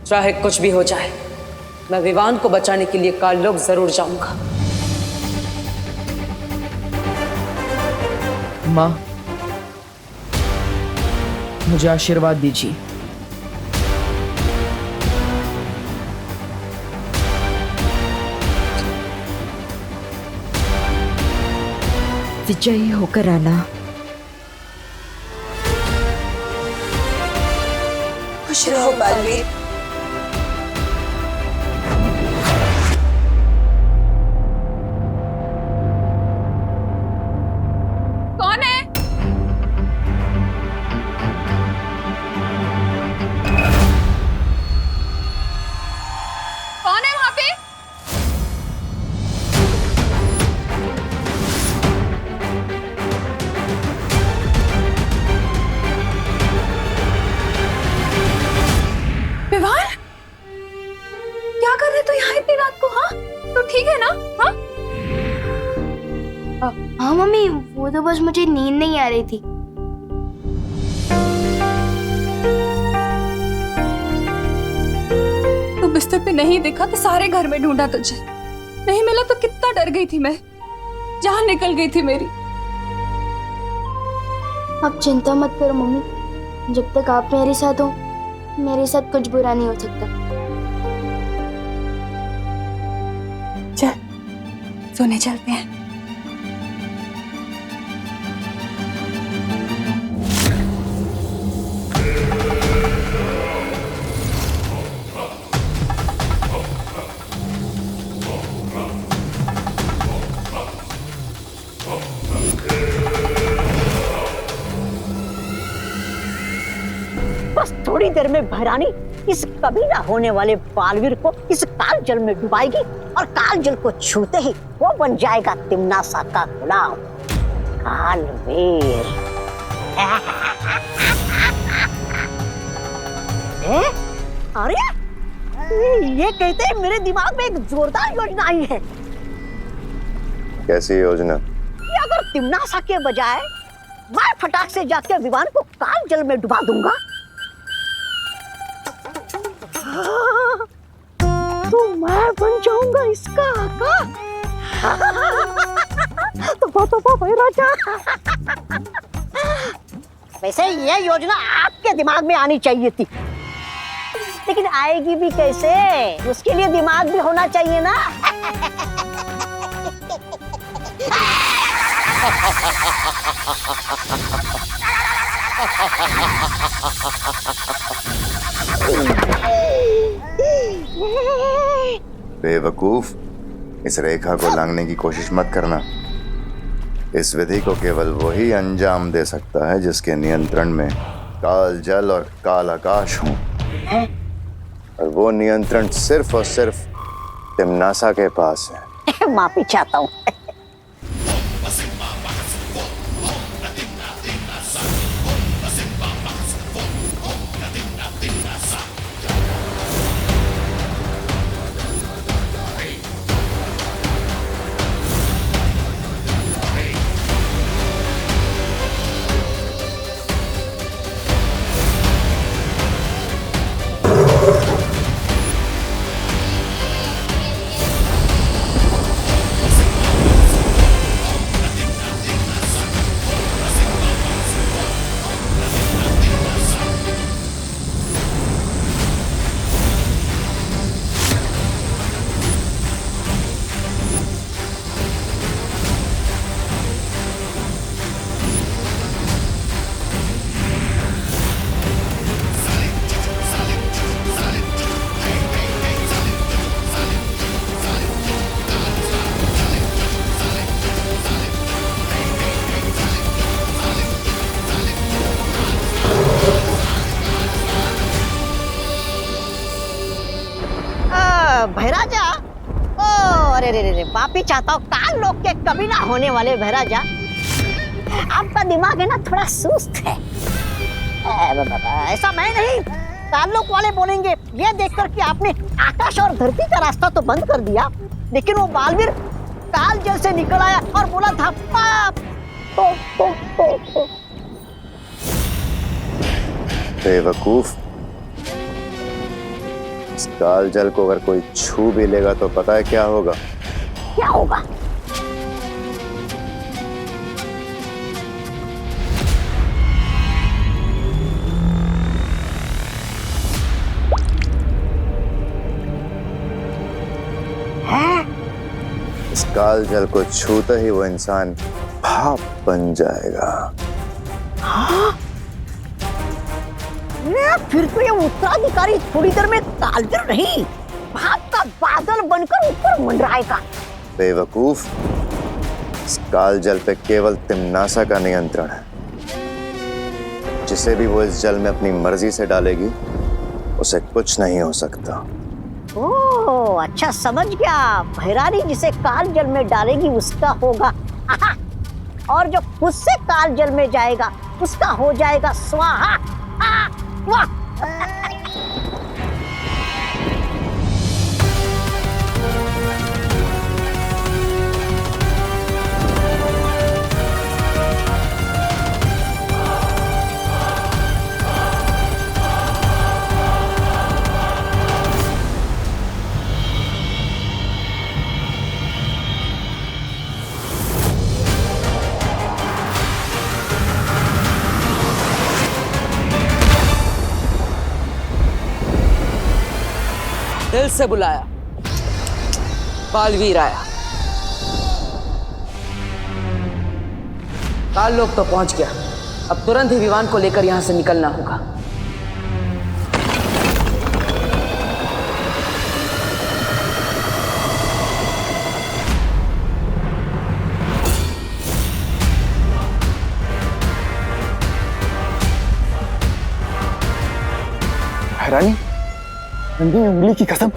चाहे कुछ भी हो जाए, मैं विवान को बचाने के लिए काल लोक जरूर जाऊंगा। माँ, मुझे आशीर्वाद दीजिए। विजयी होकर आना। खुश रहो बालवीर। कौन है? कौन है वहां पे? विवान, क्या कर रहे तू यहाँ इतनी रात को? हाँ, तो ठीक है ना? हाँ, हाँ मम्मी, वो तो बस मुझे नींद नहीं आ रही थी। तू बिस्तर पे नहीं दिखा तो सारे घर में ढूंढा तुझे, नहीं मिला तो कितना डर गई थी मैं, जान निकल गई थी मेरी। आप चिंता मत करो मम्मी, जब तक आप मेरे साथ हो मेरे साथ कुछ बुरा नहीं हो सकता। चल सोने चलते हैं। बस थोड़ी देर में भैरानी इस कभी ना होने वाले बालवीर को इस काल जल में डुबाएगी और काल जल को छूते ही वो बन जाएगा तिम्नासा का गुलाम कालवीर। अरे ये कहते हैं मेरे दिमाग में एक जोरदार योजना आई है। कैसी योजना? कि अगर तिम्नासा के बजाय मैं फटाक से जाके विमान को काल जल में डुबा दूंगा तो मैं बन जाऊंगा इसका आका। तो भाई राजा, वैसे ये योजना आपके दिमाग में आनी चाहिए थी, लेकिन आएगी भी कैसे? उसके लिए दिमाग भी होना चाहिए ना। बेवकूफ, इस रेखा को लांघने की कोशिश मत करना। इस विधि को केवल वही अंजाम दे सकता है जिसके नियंत्रण में काल जल और काल आकाश हों, और वो नियंत्रण सिर्फ और सिर्फ तिम्नासा के पास है। माफी चाहता हूँ। भैराजा, ओ अरे रे रे, माफी चाहता हूँ। काल लोक के कभी ना होने वाले भैराजा, आपका दिमाग है ना थोड़ा सुस्त है। ऐसा मैं नहीं, काल लोक वाले बोलेंगे। ये देखकर कि आपने आकाश और धरती का रास्ता तो बंद कर दिया, लेकिन वो बालवीर काल जल से निकल आया और बोला था पाप। बेवकूफ, इस काल जल को अगर कोई छू भी लेगा तो पता है क्या होगा? क्या होगा? इस काल जल को छूते ही वो इंसान भाप बन जाएगा। फिर तो ये उत्तराधिकारी थोड़ी देर में कालजल नहीं, भाप का बादल बनकर ऊपर मंडराएगा। बेवकूफ, इस काल जल पे केवल तिम्नासा का नियंत्रण है। जिसे भी वो इस जल में अपनी मर्जी से डालेगी उसे कुछ नहीं हो सकता। ओह, अच्छा समझ गया। भैरानी जिसे काल जल में डालेगी उसका होगा आहा, और जो खुद से काल जल में जाएगा उसका हो जाएगा स्वाहा। वाह! दिल से बुलाया, बालवीर आया। काल लोग तो पहुंच गया, अब तुरंत ही विवान को लेकर यहां से निकलना होगा। रानी, नंदी उंगली की कसम,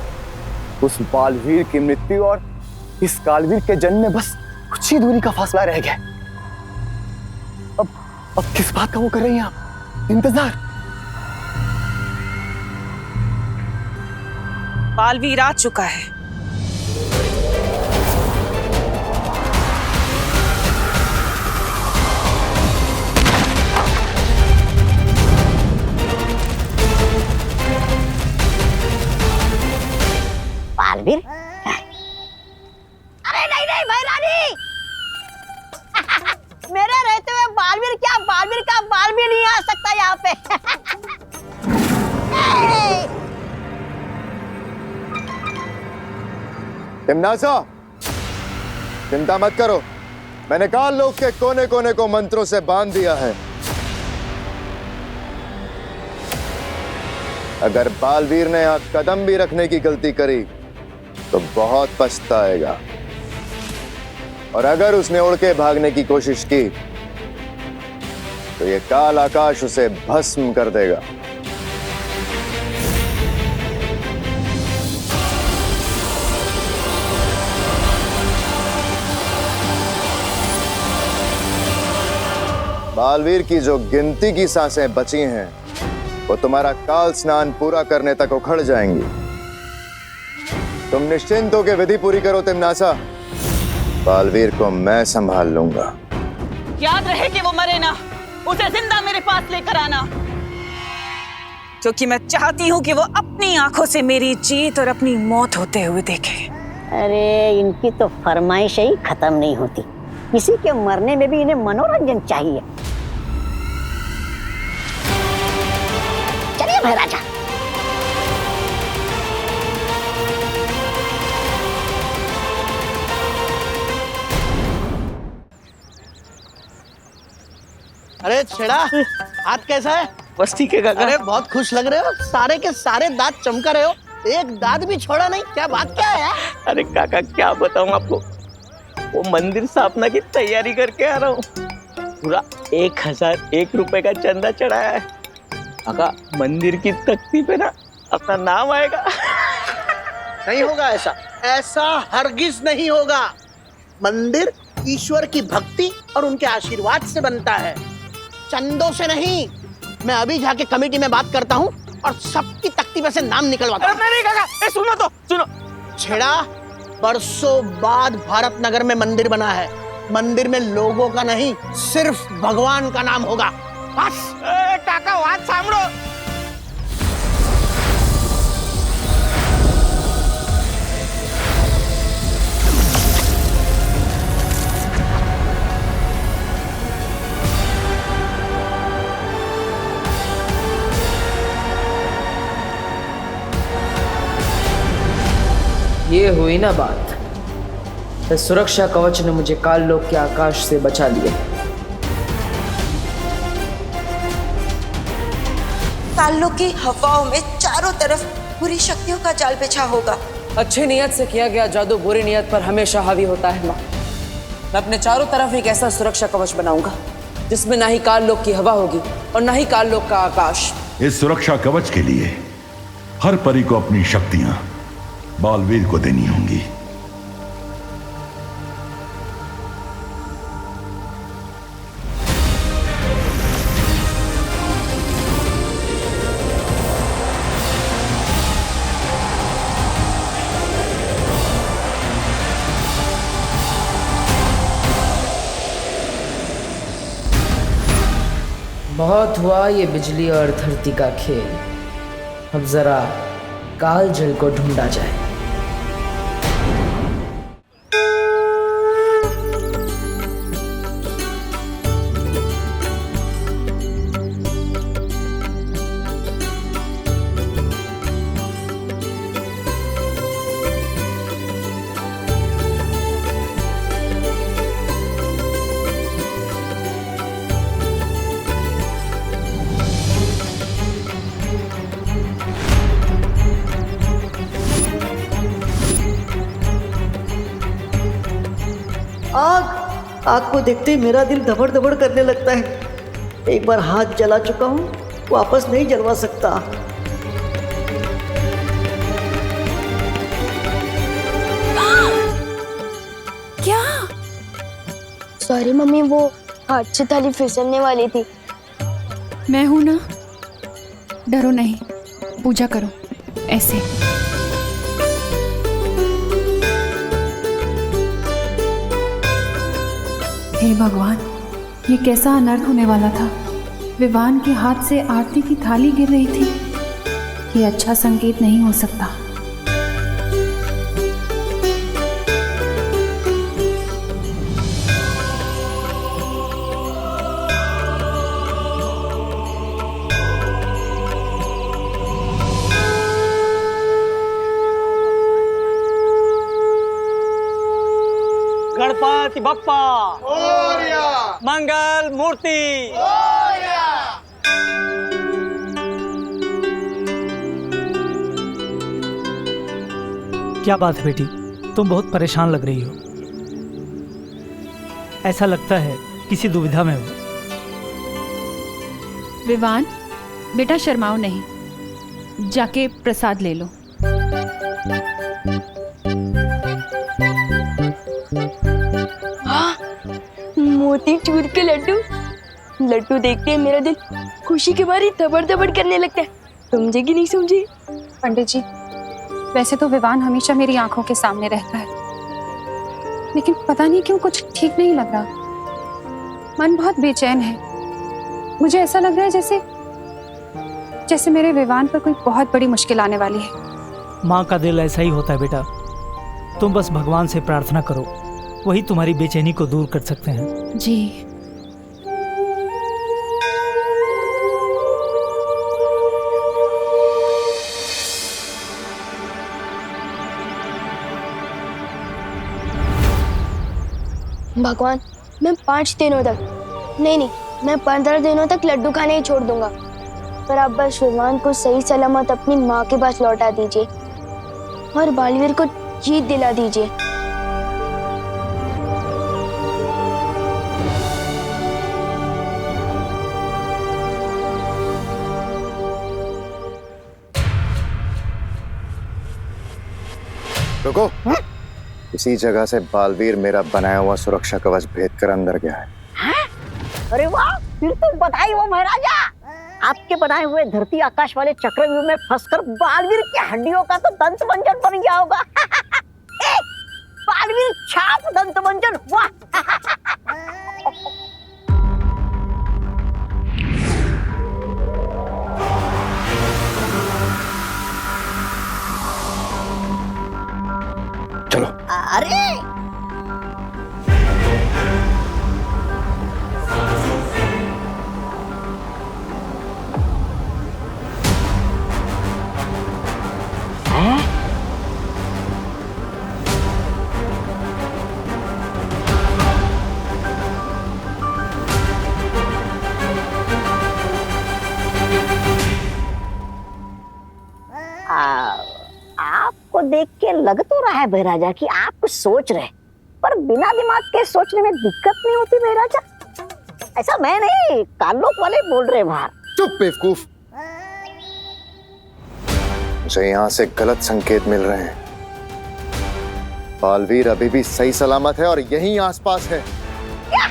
उस बालवीर की मृत्यु और इस कालवीर के जन्म में बस कुछ ही दूरी का फासला रह गया। अब किस बात का वो कर रही हैं आप? इंतजार। बालवीर आ चुका है। बालवीर? अरे नहीं नहीं भैरानी, मेरे रहते हुए बालवीर क्या, बालवीर का बाल भी नहीं आ सकता यहाँ पे। तिम्नासा, चिंता मत करो, मैंने काल लोक के कोने कोने को मंत्रों से बांध दिया है। अगर बालवीर ने यहां कदम भी रखने की गलती करी तो बहुत पछताएगा, और अगर उसने उड़ के भागने की कोशिश की तो ये काल आकाश उसे भस्म कर देगा। बालवीर की जो गिनती की सांसें बची हैं वो तुम्हारा काल स्नान पूरा करने तक उखड़ जाएंगी। तुम निश्चिंत होकर विधि पूरी करो तिम्नासा, बालवीर को मैं संभाल लूंगा। याद रहे कि वो मरे ना, उसे जिंदा मेरे पास लेकर आना, क्योंकि मैं चाहती हूँ कि वो अपनी आंखों से मेरी जीत और अपनी मौत होते हुए देखे। अरे इनकी तो फरमाइश ही खत्म नहीं होती, किसी के मरने में भी इन्हें मनोरंजन चाहिए। चलिए महाराजा। अरे छेड़ा, हाथ कैसा है? बस ठीक है काका। अरे बहुत खुश लग रहे हो, सारे के सारे दांत चमका रहे हो, एक दांत भी छोड़ा नहीं, क्या बात क्या है? अरे काका क्या बताऊं आपको, वो मंदिर स्थापना की तैयारी करके आ रहा हूँ, पूरा 1001 रुपए का चंदा चढ़ाया है। काका मंदिर की तख्ती पे ना अपना नाम आएगा। नहीं होगा ऐसा, ऐसा हरगिज नहीं होगा। मंदिर ईश्वर की भक्ति और उनके आशीर्वाद से बनता है, चंदों से नहीं। मैं अभी जाके कमेटी में बात करता हूँ और सबकी तख्ती में से नाम निकलवाता हूँ। नहीं काका, सुनो तो सुनो। छेड़ा, बरसों बाद भारत नगर में मंदिर बना है, मंदिर में लोगों का नहीं सिर्फ भगवान का नाम होगा, बस। काका बात सामरो। ये हुई ना बात। इस सुरक्षा कवच ने मुझे काल लोक के आकाश से बचा लिया। कालों की हवाओं में चारों तरफ बुरी शक्तियों का जाल बिछा होगा। अच्छी नीयत से किया गया जादू बुरी नीयत पर हमेशा हावी होता है माँ। मैं अपने चारों तरफ एक ऐसा सुरक्षा कवच बनाऊंगा जिसमें ना ही काल लोक की हवा होगी और ना ही काल लोक का आकाश। इस सुरक्षा कवच के लिए हर परी को अपनी शक्तियां बालवीर को देनी होंगी। बहुत हुआ ये बिजली और धरती का खेल। अब जरा काल जल को ढूंढा जाए। आग को देखते ही मेरा दिल धबड़ धबड़ करने लगता है। एक बार हाथ जला चुका हूँ, वापस नहीं जलवा सकता। क्या? सॉरी मम्मी, वो हाथ से थाली फिसलने वाली थी। मैं हूं ना, डरो नहीं, पूजा करो ऐसे। हे भगवान, ये कैसा अनर्थ होने वाला था। विवान के हाथ से आरती की थाली गिर रही थी। ये अच्छा संकेत नहीं हो सकता। गणपति बप्पा मोरया, मंगल मूर्ति मोरया। क्या बात है बेटी, तुम बहुत परेशान लग रही हो। ऐसा लगता है किसी दुविधा में हो। विवान, बेटा शर्माओ नहीं, जाके प्रसाद ले लो। मोतीचूर के लड्डू। लड्डू देखते ही मेरा दिल खुशी के मारे धबड़ धबड़ करने लगता है। समझे कि नहीं समझे? पंडित जी, वैसे तो विवान हमेशा मेरी आंखों के सामने रहता है, लेकिन पता नहीं क्यों कुछ ठीक नहीं लग रहा। मन बहुत बेचैन है। मुझे ऐसा लग रहा है जैसे मेरे विवान पर कोई बहुत बड़ी मुश्किल आने वाली है। माँ का दिल ऐसा ही होता है बेटा। तुम बस भगवान से प्रार्थना करो, वही तुम्हारी बेचैनी को दूर कर सकते हैं। जी। भगवान, मैं 5 दिनों तक नहीं, मैं 15 दिनों तक लड्डू खाने ही छोड़ दूंगा, पर आप बस विवान को सही सलामत अपनी माँ के पास लौटा दीजिए और बालवीर को जीत दिला दीजिए। रुको। इसी जगह से बालवीर मेरा बनाया हुआ सुरक्षा कवच भेद कर अंदर गया है। अरे वाह, फिर तो बधाई हो महाराजा। आपके बनाए हुए धरती आकाश वाले चक्रव्यूह में फंसकर बालवीर की हड्डियों का तो दंत मंजन बन गया होगा। बालवीर छाप दंत मंजन। वाह। चलो। अरे ये लग तो रहा है बहराजा कि आप कुछ सोच रहे, पर बिना दिमाग के सोचने में दिक्कत नहीं होती बहराजा? ऐसा मैं नहीं, कालोक वाले बोल रहे बाहर। चुप बेवकूफ, मुझे यहाँ से गलत संकेत मिल रहे हैं। बालवीर अभी भी सही सलामत है और यहीं आसपास है। क्या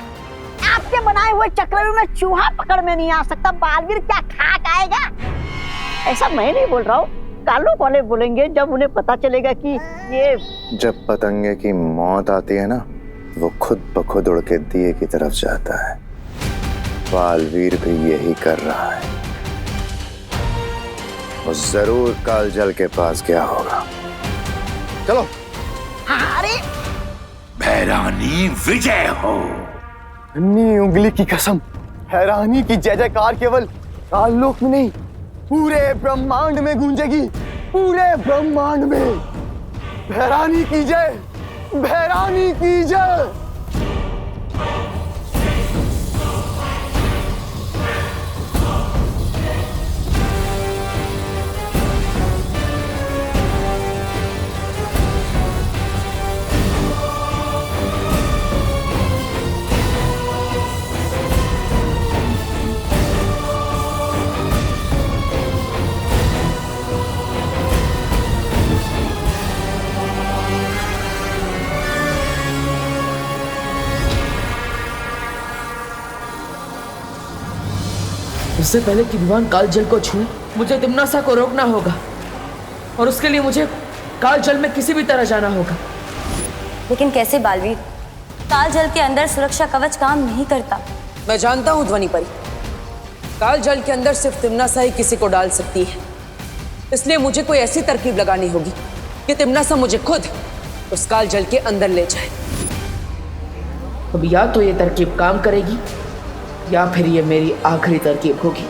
आपके बनाए हुए चक्रव्यूह में चूहा पकड़ में नहीं आ सकता? बालवीर क्या खाक आएगा? ऐसा मैं नहीं बोल रहा हूँ, कालोक वाले बोलेंगे जब उन्हें पता चलेगा कि ये। जब पतंगे की मौत आती है ना, वो खुद ब खुद उड़ के दिए की तरफ जाता है। बालवीर भी यही कर रहा है। वो जरूर कालजल के पास गया होगा। चलो। अरे भैरानी विजय हो। अन्नी उंगली की कसम, हैरानी की जय जयकार केवल काललोक में नहीं, पूरे ब्रह्मांड में गूंजेगी। पूरे ब्रह्मांड में भैरानी की जय, भैरानी की जय। उससे पहले कि विमान कालजल को छूए, मुझे तिम्नासा को रोकना होगा, और उसके लिए मुझे कालजल में किसी भी तरह जाना होगा। लेकिन कैसे बालवीर? कालजल के अंदर सुरक्षा कवच काम नहीं करता। मैं जानता हूं ध्वनि परी, कालजल के अंदर सिर्फ तिम्नासा ही किसी को डाल सकती है। इसलिए मुझे कोई ऐसी तरकीब लगानी होगी कि तिम्नासा मुझे खुद उस कालजल के अंदर ले जाए। अब या तो ये तरकीब काम करेगी या फिर ये मेरी आखिरी तरकीब होगी।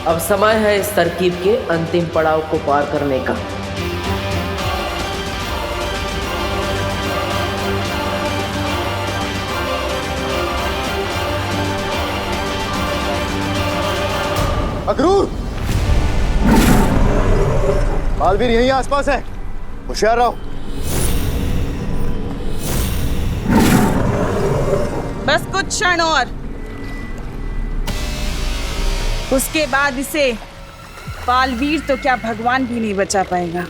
अब समय है इस तरकीब के अंतिम पड़ाव को पार करने का। अक्रूर, बालवीर यहीं आसपास है, होशियार रहो। बस कुछ क्षण और, उसके बाद इसे बालवीर तो क्या भगवान भी नहीं बचा पाएगा।